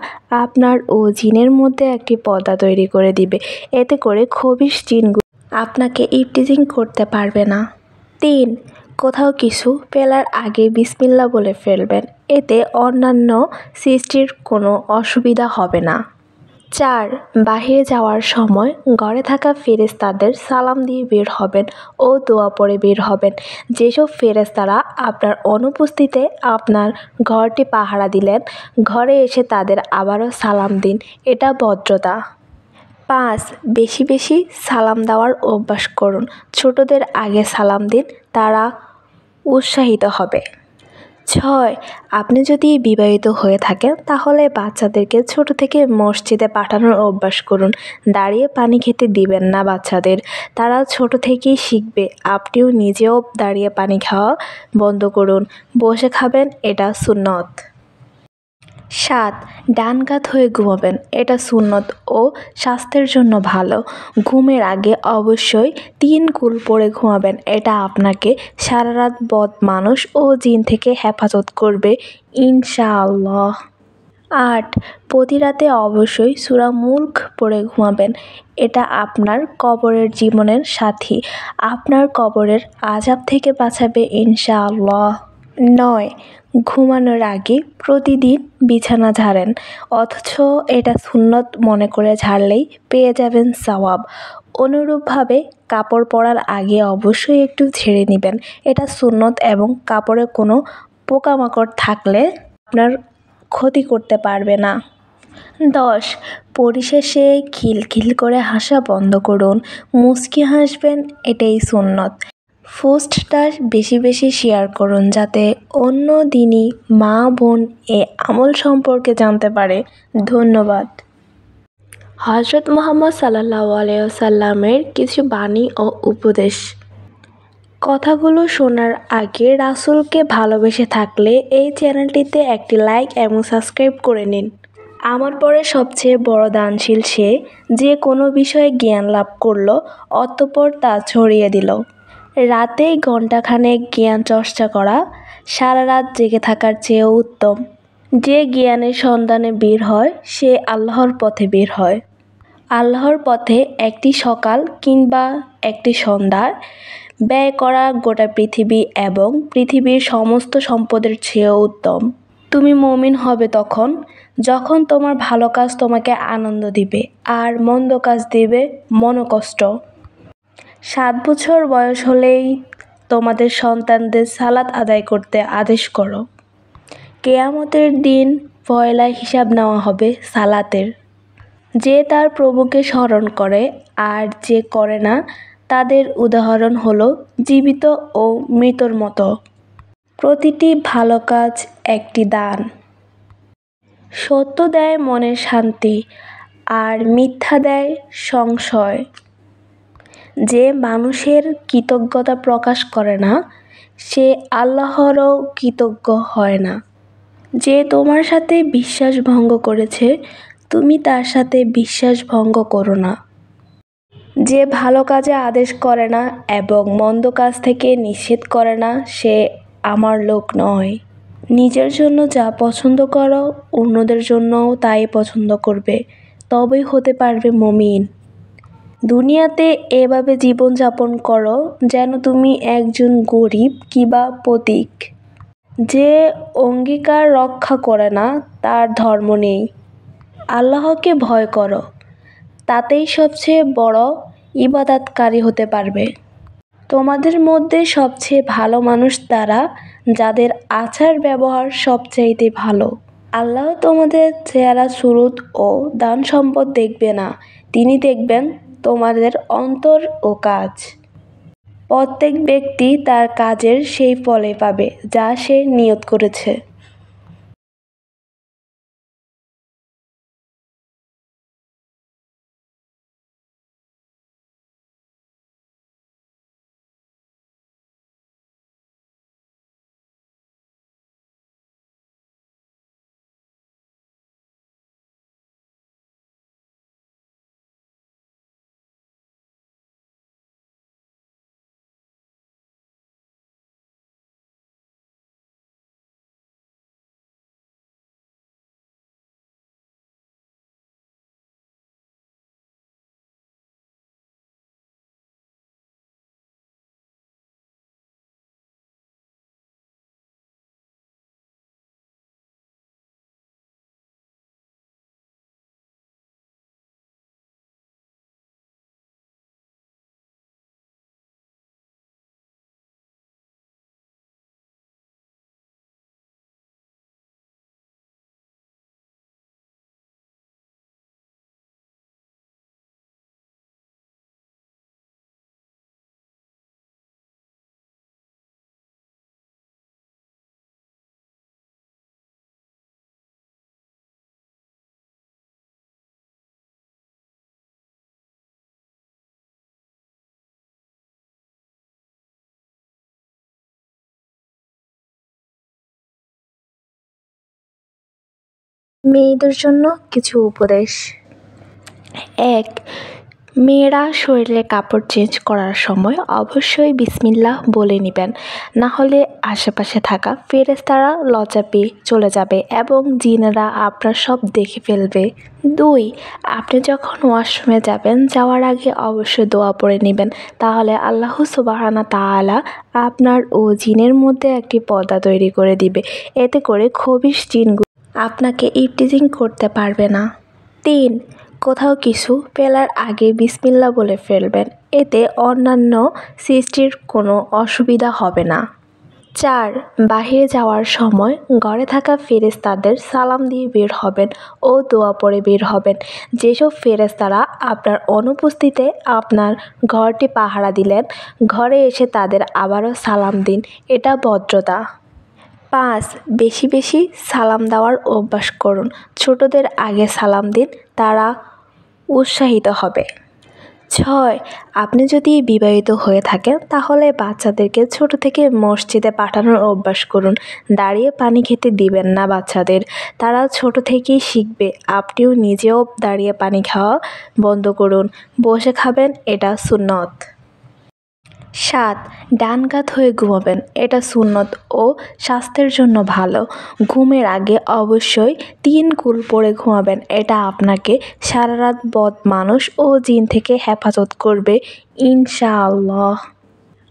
Speaker 1: আপনার ও জিনের মধ্যে একটি পর্দা তৈরি করে দিবে। এতে করে খবিশ জিনগুলো আপনাকে ইফটিজিং করতে পারবে না। 3. কোথাও কিছু ফেলার আগে বিসমিল্লাহ বলে ফেলবেন, এতে অন্যান্য সৃষ্টির কোনো অসুবিধা হবে না। 4. বাহিরে যাওয়ার সময় ঘরে থাকা ফেরেশতাদের সালাম দিয়ে বের হবেন ও দোয়া পড়ে বের হবেন। যেসব ফেরেশতারা আপনার অনুপস্থিতিতে আপনার ঘরটি পাহারা দিলেন, ঘরে এসে তাদের আবারও সালাম দিন, এটা ভদ্রতা। 5. বেশি বেশি সালাম দেওয়ার অভ্যাস করুন, ছোটদের আগে সালাম দিন, তারা উৎসাহিত হবে। 6. আপনি যদি বিবাহিত হয়ে থাকেন তাহলে বাচ্চাদেরকে ছোট থেকে মসজিদে পাঠানোর অভ্যাস করুন, দাঁড়িয়ে পানি খেতে দিবেন না বাচ্চাদের, তারা ছোট থেকেই শিখবে। আপনিও নিজেও দাঁড়িয়ে পানি খাওয়া বন্ধ করুন, বসে খাবেন, এটা সুন্নত। 7. ডান কাত হয়ে ঘুমাবেন, এটা সুন্নত ও স্বাস্থ্যের জন্য ভালো। ঘুমের আগে অবশ্যই 3 কুল পরে ঘুমাবেন, এটা আপনাকে সারা রাত বদ মানুষ ও জিন থেকে হেফাজত করবে ইনশাআল্লাহ। 8. প্রতি রাতে অবশ্যই সূরা মুলক পড়ে ঘুমাবেন, এটা আপনার কবরের জীবনের সাথী, আপনার কবরের আযাব থেকে বাঁচাবে ইনশাআল্লাহ। 9. ঘুমানোর আগে প্রতিদিন বিছানা ঝাড়েন, অথচ এটা সুন্নত মনে করে ঝাড়লেই পেয়ে যাবেন সওয়াব। অনুরূপভাবে কাপড় পরার আগে অবশ্যই একটু ঝেড়ে নেবেন, এটা সুন্নত এবং কাপড়ে কোনো পোকামাকড় থাকলে আপনার ক্ষতি করতে পারবে না। 10. পরিশেষে খিলখিল করে হাসা বন্ধ করুন, মুচকি হাসবেন, এটাই সুন্নত। পোস্টটা বেশি বেশি শেয়ার করুন যাতে অন্য দিনই মা বোন এ আমল সম্পর্কে জানতে পারে। ধন্যবাদ। হযরত মুহাম্মদ সাল্লাল্লাহু আলাইহি ওয়াসাল্লামের কিছু বাণী ও উপদেশ। কথাগুলো শোনার আগে রাসূলকে ভালোবেসে থাকলে এই চ্যানেলটিতে একটি লাইক এবং সাবস্ক্রাইব করে নিন। আমার পরে সবচেয়ে বড় দানশীল সে, যে কোনো বিষয়ে জ্ঞান লাভ করল, অতঃপর তা ছড়িয়ে দিল। রাতেই ঘণ্টাখানেক জ্ঞান চর্চা করা সারা রাত জেগে থাকার চেয়েও উত্তম। যে জ্ঞানের সন্ধানে বের হয় সে আল্লাহর পথে বের হয়। আল্লাহর পথে একটি সকাল কিংবা একটি সন্ধ্যা ব্যয় করা গোটা পৃথিবী এবং পৃথিবীর সমস্ত সম্পদের চেয়েও উত্তম। তুমি মুমিন হবে তখন যখন তোমার ভালো কাজ তোমাকে আনন্দ দিবে আর মন্দ কাজ দিবে মনোকষ্ট। 7 বছর বয়স হলেই তোমাদের সন্তানদের সালাত আদায় করতে আদেশ করো। কিয়ামতের দিন পয়লা হিসাব নেওয়া হবে সালাতের। যে তার প্রভুকে স্মরণ করে আর যে করে না তাদের উদাহরণ হলো জীবিত ও মৃতর মতো। প্রতিটি ভালো কাজ একটি দান। সত্য দেয় মনের শান্তি আর মিথ্যা দেয় সংশয়। যে মানুষের কৃতজ্ঞতা প্রকাশ করে না সে আল্লাহরও কৃতজ্ঞ হয় না। যে তোমার সাথে বিশ্বাস ভঙ্গ করেছে তুমি তার সাথে বিশ্বাস ভঙ্গ করো না। যে ভালো কাজে আদেশ করে না এবং মন্দ কাজ থেকে নিষেধ করে না সে আমার লোক নয়। নিজের জন্য যা পছন্দ করো অন্যদের জন্যও তাই পছন্দ করবে, তবেই হতে পারবে মুমিন। দুনিয়াতে এভাবে জীবনযাপন করো যেন তুমি একজন গরিব কিংবা পথিক। যে অঙ্গীকার রক্ষা করে না তার ধর্ম নেই। আল্লাহকে ভয় করো, তাতেই সবচেয়ে বড় ইবাদতকারী হতে পারবে। তোমাদের মধ্যে সবচেয়ে ভালো মানুষ তারা যাদের আচার ব্যবহার সবচাইতে ভালো। আল্লাহ তোমাদের চেহারা সুরত ও দান সম্পদ দেখবে না, তিনি দেখবেন তোমাদের অন্তর ও কাজ। প্রত্যেক ব্যক্তি তার কাজের সেই ফলই পাবে যা সে নিয়ত করেছে। মেয়েদের জন্য কিছু উপদেশ। 1. মেয়েরা শরীরে কাপড় চেঞ্জ করার সময় অবশ্যই বিসমিল্লাহ বলে নেবেন, না হলে আশেপাশে থাকা ফেরেশতারা লজ্জা পেয়ে চলে যাবে এবং জিনেরা আপনার সব দেখে ফেলবে। 2. আপনি যখন ওয়াশরুমে যাবেন যাওয়ার আগে অবশ্যই দোয়া পড়ে নেবেন, তাহলে আল্লাহ সুবহানাহু তাআলা আপনার ও জিনের মধ্যে একটি পর্দা তৈরি করে দিবে। এতে করে খবিশ জিনগুলো আপনাকে ইফটিজিং করতে পারবে না। 3. কোথাও কিছু ফেলার আগে বিসমিল্লাহ বলে ফেলবেন, এতে অন্যান্য সৃষ্টির কোনো অসুবিধা হবে না। 4. বাহিরে যাওয়ার সময় ঘরে থাকা ফেরেশতাদের সালাম দিয়ে বের হবেন ও দোয়া পড়ে বের হবেন। যেসব ফেরেশতারা আপনার অনুপস্থিতিতে আপনার ঘরটি পাহারা দিলেন, ঘরে এসে তাদের আবারও সালাম দিন, এটা ভদ্রতা। 5. বেশি বেশি সালাম দেওয়ার অভ্যাস করুন। ছোটদের আগে সালাম দিন, তারা উৎসাহিত হবে। 6. আপনি যদি বিবাহিত হয়ে থাকেন তাহলে বাচ্চাদেরকে ছোট থেকে মসজিদে পাঠানোর অভ্যাস করুন। দাঁড়িয়ে পানি খেতে দিবেন না বাচ্চাদের, তারা ছোট থেকেই শিখবে। আপনিও নিজেও দাঁড়িয়ে পানি খাওয়া বন্ধ করুন, বসে খাবেন, এটা সুন্নত। 7. ডান কাত হয়ে ঘুমাবেন, এটা সুন্নত ও স্বাস্থ্যের জন্য ভালো। ঘুমের আগে অবশ্যই 3 কুল পরে ঘুমাবেন, এটা আপনাকে সারা রাত বদ মানুষ ও জিন থেকে হেফাজত করবে ইনশাআল্লাহ।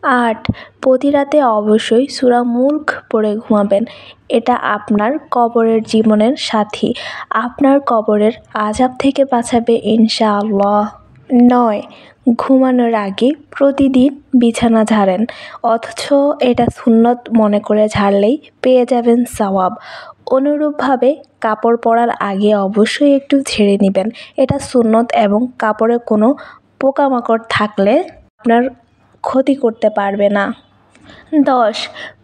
Speaker 1: 8. প্রতি রাতে অবশ্যই সূরা মুলক পড়ে ঘুমাবেন, এটা আপনার কবরের জীবনের সাথী, আপনার কবরের আযাব থেকে বাঁচাবে ইনশাআল্লাহ। 9. ঘুমানোর আগে প্রতিদিন বিছানা ঝাড়েন, অথচ এটা সুন্নত মনে করে ঝাড়লেই পেয়ে যাবেন সওয়াব। অনুরূপভাবে কাপড় পরার আগে অবশ্যই একটু ঝেড়ে নেবেন, এটা সুন্নত এবং কাপড়ে কোনো পোকামাকড় থাকলে আপনার ক্ষতি করতে পারবে না। 10.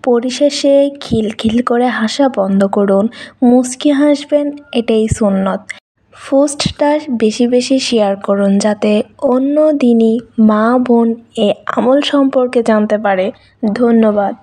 Speaker 1: পরিশেষে খিলখিল করে হাসা বন্ধ করুন, মুচকি হাসবেন, এটাই সুন্নত। পোস্টটা বেশি বেশি শেয়ার করুন যাতে অন্য দিনই মা বোন এ আমল সম্পর্কে জানতে পারে। ধন্যবাদ।